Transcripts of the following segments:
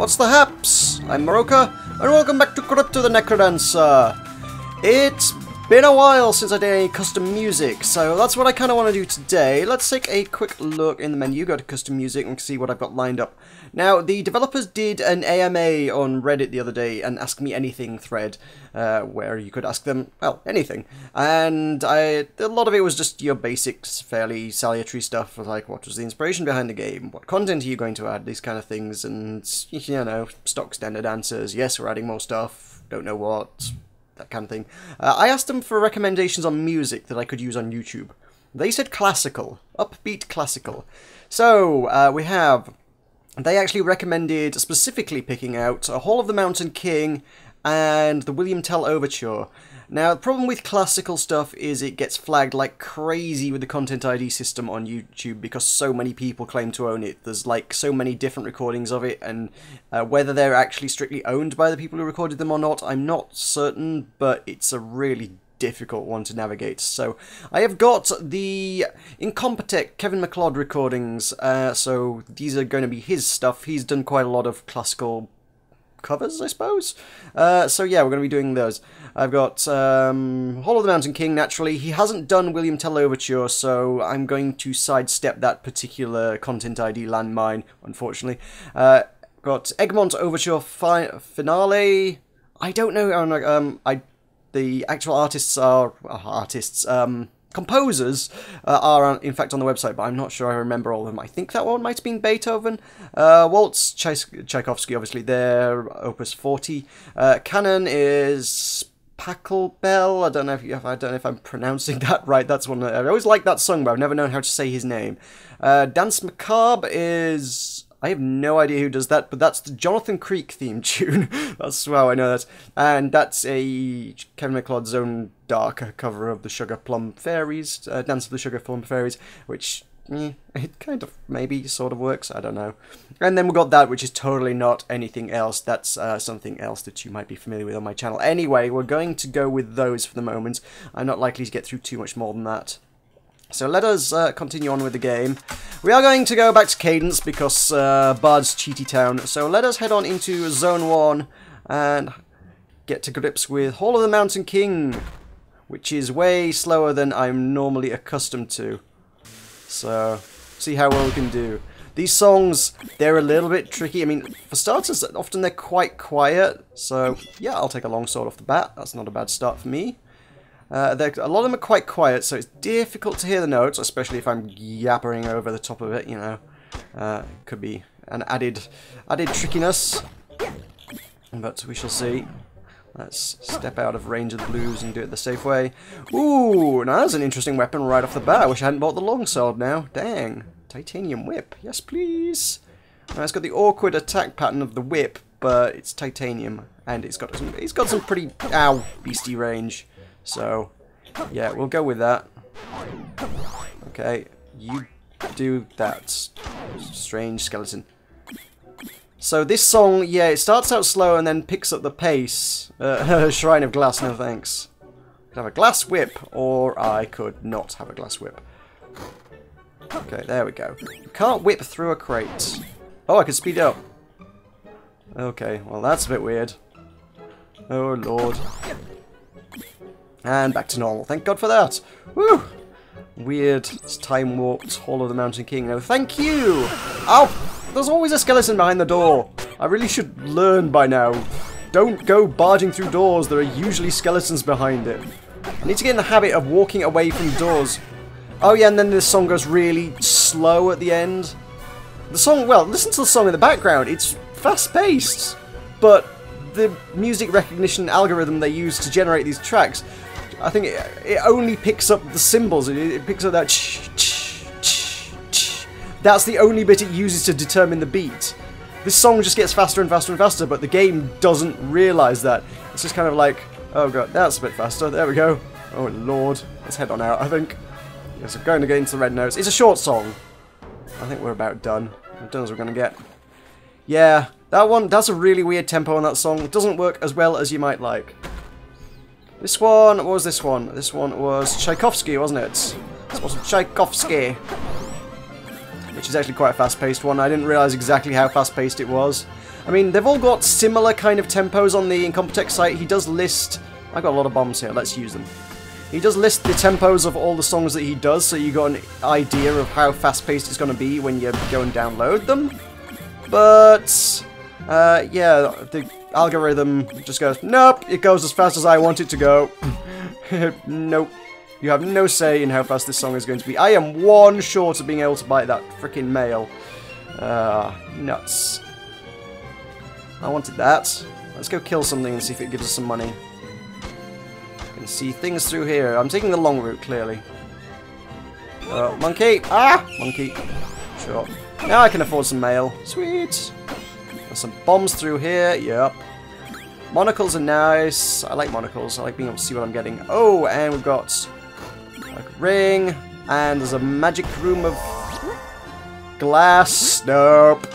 What's the haps? I'm Meroka, and welcome back to Crypt the NecroDancer. It's been a while since I did any custom music, so that's what I kind of want to do today. Let's take a quick look in the menu, go to custom music, and see what I've got lined up. Now, the developers did an AMA on Reddit the other day, an Ask Me Anything thread, where you could ask them, well, anything. And a lot of it was just your basics, fairly salutary stuff, like what was the inspiration behind the game, what content are you going to add, these kind of things, and, you know, stock standard answers. Yes, we're adding more stuff, don't know what, that kind of thing. I asked them for recommendations on music that I could use on YouTube. They said classical, upbeat classical. So, they actually recommended specifically picking out Hall of the Mountain King and the William Tell Overture. Now, the problem with classical stuff is it gets flagged like crazy with the Content ID system on YouTube because so many people claim to own it. There's like so many different recordings of it, and whether they're actually strictly owned by the people who recorded them or not, I'm not certain, but it's a really difficult one to navigate. So I have got the Incompetech Kevin MacLeod recordings, so these are going to be his stuff. He's done quite a lot of classical covers, I suppose. So yeah, we're going to be doing those. I've got Hall of the Mountain King, naturally. He hasn't done William Tell Overture, so I'm going to sidestep that particular Content ID landmine, unfortunately. Got Egmont Overture Finale. I don't know, the actual artists are composers are in fact on the website, but I'm not sure I remember all of them. I think that one might have been Beethoven. Waltz, Tchaikovsky, obviously, their Opus 40. Canon is Pachelbel. I don't know if I'm pronouncing that right. That's one. I always liked that song, but I've never known how to say his name. Dance Macabre is, I have no idea who does that, but that's the Jonathan Creek theme tune. That's how I know that. And that's a Kevin MacLeod's own darker cover of the Sugar Plum Fairies, Dance of the Sugar Plum Fairies, which, it kind of maybe sort of works, I don't know. And then we've got that, which is totally not anything else. That's something else that you might be familiar with on my channel. Anyway, we're going to go with those for the moment. I'm not likely to get through too much more than that. So let us continue on with the game. We are going to go back to Cadence because Bard's Cheaty Town. So let us head on into Zone 1 and get to grips with Hall of the Mountain King, which is way slower than I'm normally accustomed to. So, see how well we can do. These songs, they're a little bit tricky. I mean, for starters, often they're quite quiet. So, yeah, I'll take a long sword off the bat. That's not a bad start for me. A lot of them are quite quiet, so it's difficult to hear the notes, especially if I'm yappering over the top of it, you know. Could be an added trickiness, but we shall see. Let's step out of range of the blues and do it the safe way. Ooh, now that's an interesting weapon right off the bat. I wish I hadn't bought the longsword now. Dang. Titanium whip. Yes, please. Now, it's got the awkward attack pattern of the whip, but it's titanium, and it's got some pretty, beastie range. So, yeah, we'll go with that. Okay, you do that. Strange skeleton. So this song, yeah, it starts out slow and then picks up the pace. Shrine of Glass, no thanks. I could have a glass whip, or I could not have a glass whip. Okay, there we go. You can't whip through a crate. Oh, I can speed up. Okay, well that's a bit weird. Oh lord. And back to normal. Thank God for that. Woo! Weird, time warped Hall of the Mountain King. No, thank you! Oh! There's always a skeleton behind the door. I really should learn by now. Don't go barging through doors. There are usually skeletons behind it. I need to get in the habit of walking away from doors. Oh yeah, and then this song goes really slow at the end. The song, well, listen to the song in the background. It's fast-paced. But the music recognition algorithm they use to generate these tracks, I think it only picks up the cymbals. It picks up that That's the only bit it uses to determine the beat. This song just gets faster and faster and faster, but the game doesn't realise that. It's just kind of like, oh god, that's a bit faster. There we go. Oh lord. Let's head on out, I think. Yes, we're going to get into the red notes. It's a short song. I think we're about done. As done as we're going to get. Yeah, that's a really weird tempo on that song. It doesn't work as well as you might like. This one, what was this one? This one was Tchaikovsky, wasn't it? This was Tchaikovsky. which is actually quite a fast-paced one. I didn't realise exactly how fast-paced it was. I mean, they've all got similar kind of tempos on the Incompetech site. He does list... I've got a lot of bombs here, let's use them. He does list the tempos of all the songs that he does, so you got an idea of how fast-paced it's going to be when you go and download them. But... yeah, the algorithm just goes, nope, it goes as fast as I want it to go. Nope. You have no say in how fast this song is going to be. I am one short of being able to bite that freaking mail. Nuts. I wanted that. Let's go kill something and see if it gives us some money. I can see things through here. I'm taking the long route, clearly. Monkey! Ah! Monkey. Sure. Now I can afford some mail. Sweet! There's some bombs through here. Yep. Monocles are nice. I like monocles. I like being able to see what I'm getting. Oh, and we've got a ring. And there's a magic room of glass. Nope.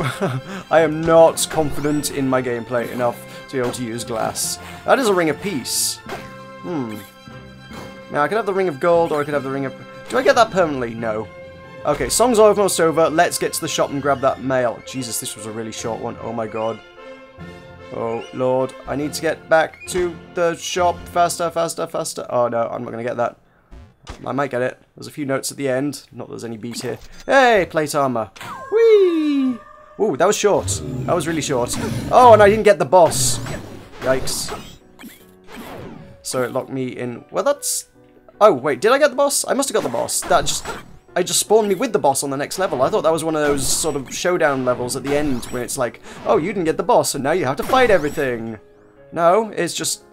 I am not confident in my gameplay enough to be able to use glass. That is a ring of peace. Now, I could have the ring of gold, or I could have the ring of... Do I get that permanently? No. Okay, song's almost over. Let's get to the shop and grab that mail. Jesus, this was a really short one. Oh my god. Oh, Lord. I need to get back to the shop. Faster, faster, faster. Oh, no, I'm not going to get that. I might get it. There's a few notes at the end. Not that there's any beat here. Hey, plate armor. Whee! Ooh, that was short. That was really short. Oh, and I didn't get the boss. Yikes. So it locked me in. Well, that's... Oh, wait, did I get the boss? I must have got the boss. I just spawned me with the boss on the next level. I thought that was one of those sort of showdown levels at the end when it's like, oh, you didn't get the boss, and now you have to fight everything. No, it's just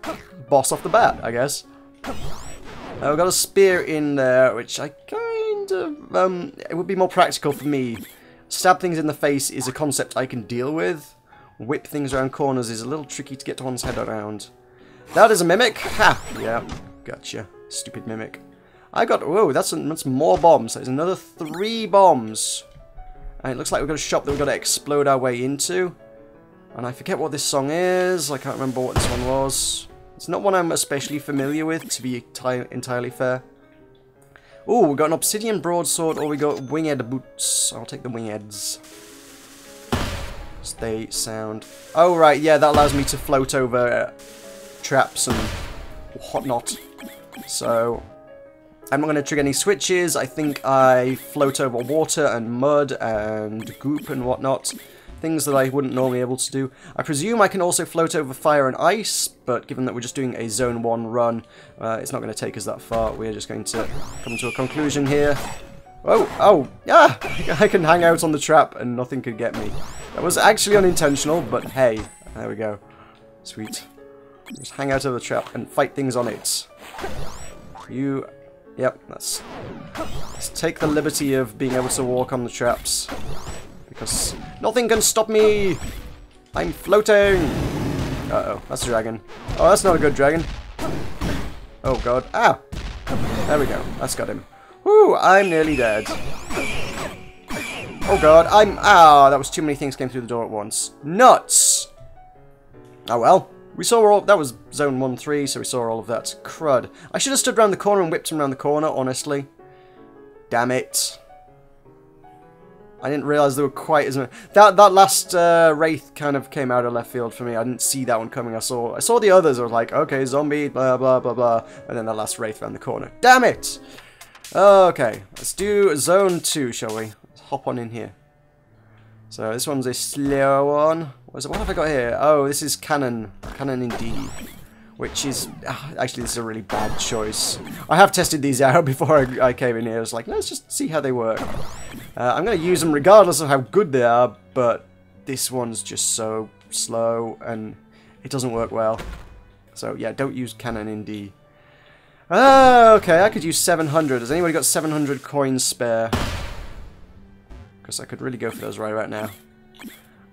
boss off the bat, I guess. I've got a spear in there, which I kind of... it would be more practical for me. Stab things in the face is a concept I can deal with. Whip things around corners is a little tricky to get one's head around. That is a mimic. Ha! Yeah, gotcha. Stupid mimic. I got... Whoa, that's more bombs. There's another 3 bombs. And it looks like we've got a shop that we've got to explode our way into. And I forget what this song is. I can't remember what this one was. It's not one I'm especially familiar with, to be entirely fair. Ooh, we got an obsidian broadsword, or we got winged boots. I'll take the wingeds. They sound... Oh, right, yeah, that allows me to float over traps and whatnot. So, I'm not going to trigger any switches. I think I float over water and mud and goop and whatnot. Things that I wouldn't normally be able to do. I presume I can also float over fire and ice, but given that we're just doing a Zone 1 run, it's not going to take us that far. We're just going to come to a conclusion here. Oh, yeah! I can hang out on the trap and nothing could get me. That was actually unintentional, but hey, there we go. Sweet. Just hang out of the trap and fight things on it. Yep, let's take the liberty of being able to walk on the traps. Because nothing can stop me! I'm floating! Uh-oh, that's a dragon. Oh, that's not a good dragon. Oh god. Ah! There we go. That's got him. Whoo! I'm nearly dead. Oh god, Ah, that was too many things came through the door at once. Nuts! Oh well. We saw all... That was Zone 1-3, so we saw all of that. Crud. I should have stood around the corner and whipped him around the corner, honestly. Damn it. I didn't realise there were quite as many... That last Wraith kind of came out of left field for me. I didn't see that one coming. I saw the others. I was like, okay, zombie, blah, blah, blah, blah. And then the last Wraith around the corner. Damn it! Okay, let's do Zone 2, shall we? Let's hop on in here. So this one's a slow one. What have I got here? Oh, this is Cannon. Cannon indeed. Which is... actually, this is a really bad choice. I have tested these out before I came in here. I was like, let's just see how they work. I'm going to use them regardless of how good they are, but this one's just so slow and it doesn't work well. So, yeah, don't use Cannon in D. Okay, I could use 700. Has anybody got 700 coins spare? Because I could really go for those right about now.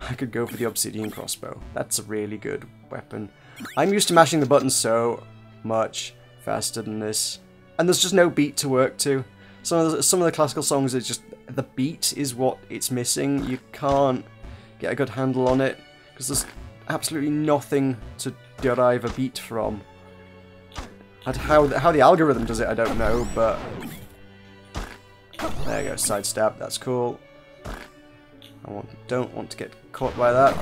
I could go for the obsidian crossbow. That's a really good weapon. I'm used to mashing the buttons so much faster than this. And there's just no beat to work to. Some of the classical songs, it's just the beat is what it's missing. You can't get a good handle on it because there's absolutely nothing to derive a beat from. And how the algorithm does it, I don't know, but there you go, sidestep. That's cool. don't want to get caught by that.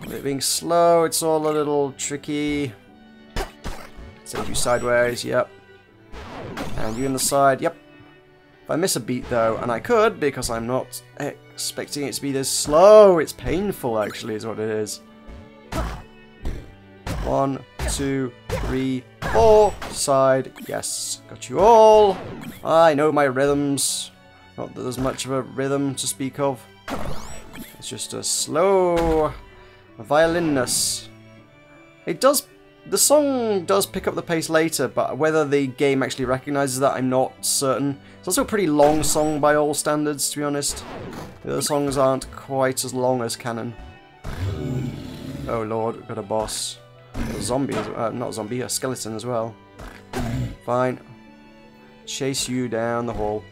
With it being slow, it's all a little tricky. Send you sideways, yep. And you in the side, yep. If I miss a beat though, and I could because I'm not expecting it to be this slow, it's painful actually is what it is. 1, 2, 3, 4, side, yes, got you all. I know my rhythms. Not that there's much of a rhythm to speak of. It's just a slow violinness. It does. The song does pick up the pace later, but whether the game actually recognizes that, I'm not certain. It's also a pretty long song by all standards, to be honest. The other songs aren't quite as long as canon. Oh lord, we've got a boss. A zombie, not a zombie, a skeleton as well. Fine. Chase you down the hall.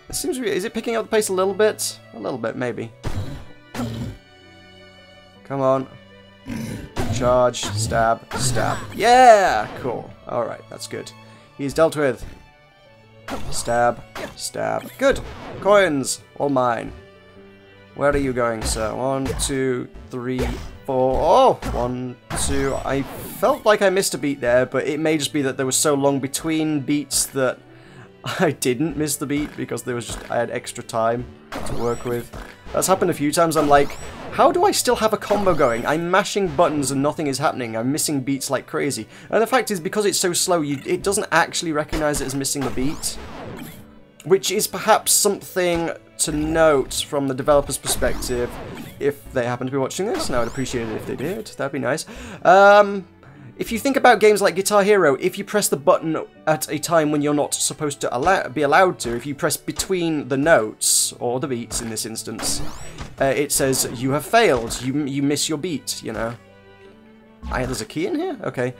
It seems to be, is it picking up the pace a little bit? A little bit, maybe. Come on. Charge, stab, stab. Yeah! Cool. Alright, that's good. He's dealt with. Stab, stab. Good! Coins! All mine. Where are you going, sir? 1, 2, 3, 4. Oh! 1, 2. I felt like I missed a beat there, but it may just be that there was so long between beats that I didn't miss the beat because there was just I had extra time to work with. That's happened a few times. I'm like, how do I still have a combo going? I'm mashing buttons and nothing is happening. I'm missing beats like crazy. And the fact is, because it's so slow, it doesn't actually recognize it as missing the beat. Which is perhaps something to note from the developer's perspective, if they happen to be watching this. And I would appreciate it if they did. That'd be nice. If you think about games like Guitar Hero, if you press the button at a time when you're not supposed to be allowed to, if you press between the notes, or the beats in this instance, it says, you have failed, you miss your beat, you know. There's a key in here? Okay.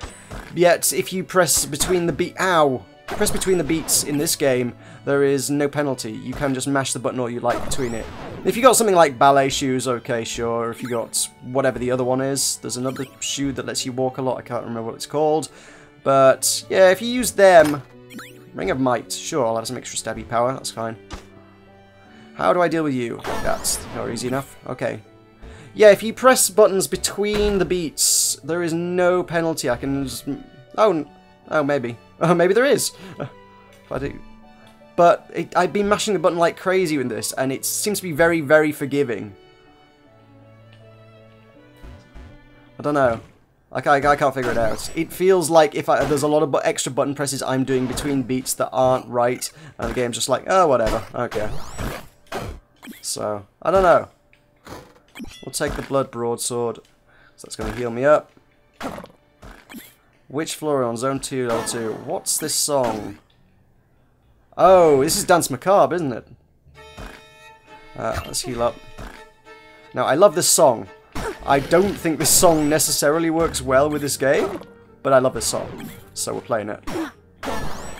Yet, if you press between the press between the beats in this game, there is no penalty. You can just mash the button all you like between it. If you got something like ballet shoes, okay, sure. If you got whatever the other one is, there's another shoe that lets you walk a lot. I can't remember what it's called. But, yeah, if you use them... Ring of Might, sure, I'll have some extra stabby power, that's fine. How do I deal with you? That's not easy enough. Okay. Yeah, if you press buttons between the beats, there is no penalty. I can just... Oh, maybe. Oh, maybe there is. If I do... But I've been mashing the button like crazy with this, and it seems to be very, very forgiving. I don't know. I can't figure it out. It feels like if there's a lot of extra button presses I'm doing between beats that aren't right, and the game's just like, oh, whatever, okay. So, I don't know. We'll take the Blood Broadsword, so that's going to heal me up. Which floor are we on? Zone 2, level 2. What's this song? Oh, this is Dance Macabre, isn't it? Let's heal up. Now, I love this song. I don't think this song necessarily works well with this game, but I love this song, so we're playing it.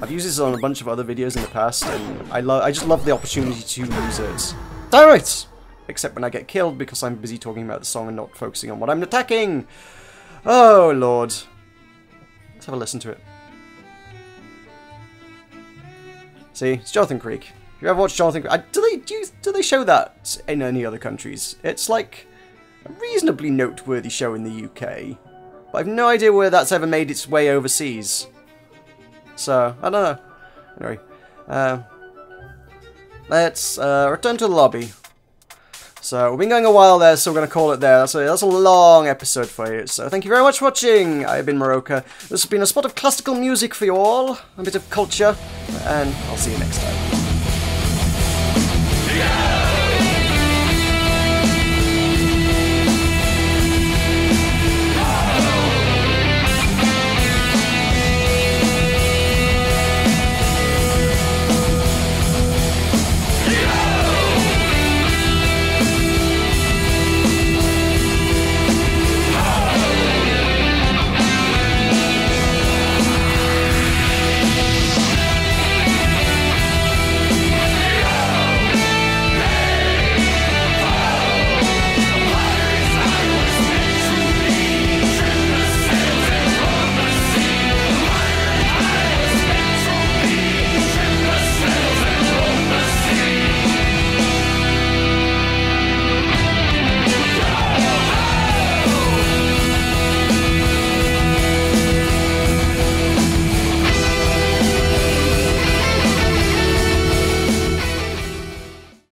I've used this on a bunch of other videos in the past, and I just love the opportunity to use it. Damn it! Except when I get killed because I'm busy talking about the song and not focusing on what I'm attacking. Oh, Lord. Let's have a listen to it. See, it's Jonathan Creek. If you ever watched Jonathan Creek, do they show that in any other countries? It's like a reasonably noteworthy show in the UK, but I've no idea where that's ever made its way overseas. So I don't know. Anyway, let's return to the lobby. So we've been going a while there, so we're going to call it there. That's a long episode for you. So thank you very much for watching. I've been Meroka. This has been a spot of classical music for you all, a bit of culture, and I'll see you next time.